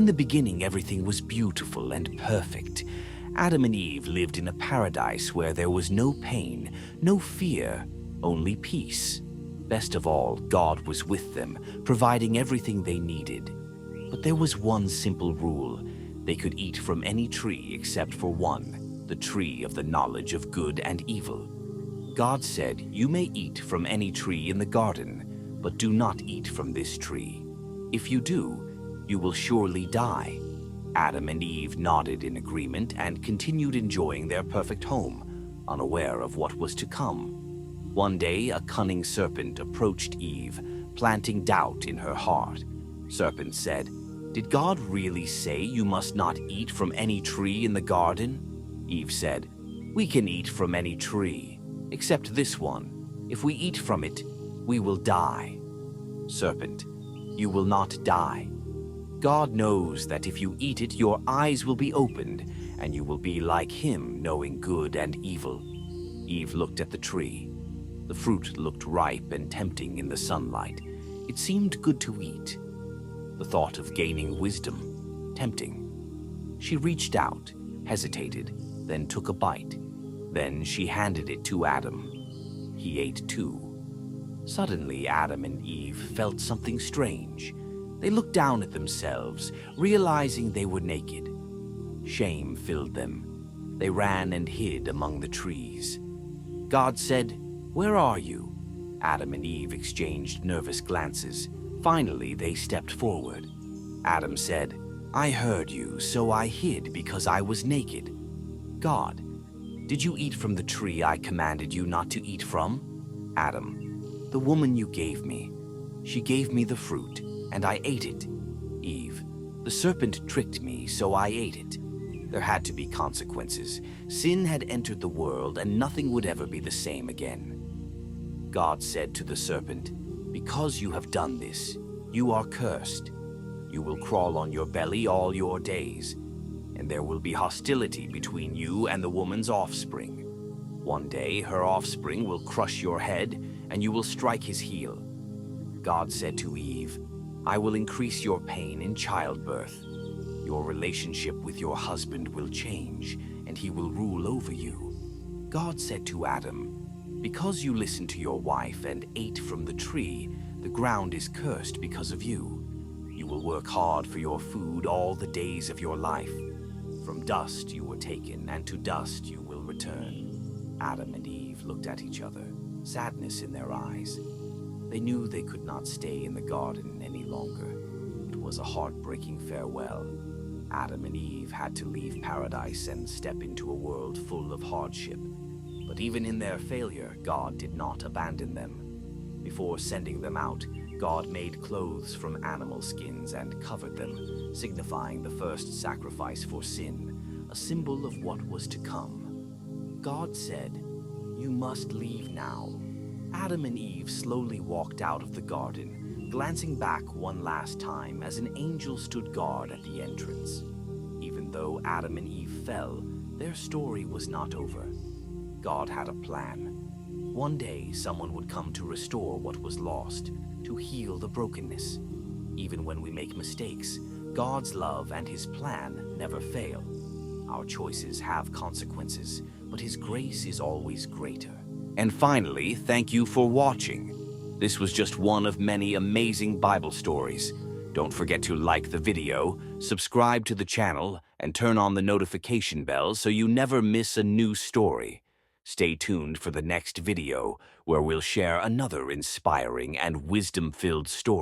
In the beginning, everything was beautiful and perfect. Adam and Eve lived in a paradise where there was no pain, no fear, only peace. Best of all, God was with them, providing everything they needed. But there was one simple rule. They could eat from any tree except for one, the tree of the knowledge of good and evil. God said, "You may eat from any tree in the garden, but do not eat from this tree. If you do, you will surely die." Adam and Eve nodded in agreement and continued enjoying their perfect home, unaware of what was to come. One day, a cunning serpent approached Eve, planting doubt in her heart. Serpent said, "Did God really say you must not eat from any tree in the garden?" Eve said, "We can eat from any tree, except this one. If we eat from it, we will die." Serpent, "You will not die. God knows that if you eat it, your eyes will be opened, and you will be like him, knowing good and evil." Eve looked at the tree. The fruit looked ripe and tempting in the sunlight. It seemed good to eat. The thought of gaining wisdom, tempting. She reached out, hesitated, then took a bite. Then she handed it to Adam. He ate too. Suddenly, Adam and Eve felt something strange. They looked down at themselves, realizing they were naked. Shame filled them. They ran and hid among the trees. God said, "Where are you?" Adam and Eve exchanged nervous glances. Finally, they stepped forward. Adam said, "I heard you, so I hid because I was naked." God, "Did you eat from the tree I commanded you not to eat from?" Adam, "The woman you gave me. She gave me the fruit, and I ate it." Eve, "The serpent tricked me, so I ate it." There had to be consequences. Sin had entered the world, and nothing would ever be the same again. God said to the serpent, "Because you have done this, you are cursed. You will crawl on your belly all your days, and there will be hostility between you and the woman's offspring. One day her offspring will crush your head, and you will strike his heel." God said to Eve, "I will increase your pain in childbirth. Your relationship with your husband will change, and he will rule over you." God said to Adam, "Because you listened to your wife and ate from the tree, the ground is cursed because of you. You will work hard for your food all the days of your life. From dust you were taken, and to dust you will return." Adam and Eve looked at each other, sadness in their eyes. They knew they could not stay in the garden any longer. It was a heartbreaking farewell. Adam and Eve had to leave paradise and step into a world full of hardship. But even in their failure, God did not abandon them. Before sending them out, God made clothes from animal skins and covered them, signifying the first sacrifice for sin, a symbol of what was to come. God said, "You must leave now." Adam and Eve slowly walked out of the garden, glancing back one last time as an angel stood guard at the entrance. Even though Adam and Eve fell, their story was not over. God had a plan. One day, someone would come to restore what was lost, to heal the brokenness. Even when we make mistakes, God's love and his plan never fail. Our choices have consequences, but his grace is always greater. And finally, thank you for watching. This was just one of many amazing Bible stories. Don't forget to like the video, subscribe to the channel, and turn on the notification bell so you never miss a new story. Stay tuned for the next video, where we'll share another inspiring and wisdom-filled story.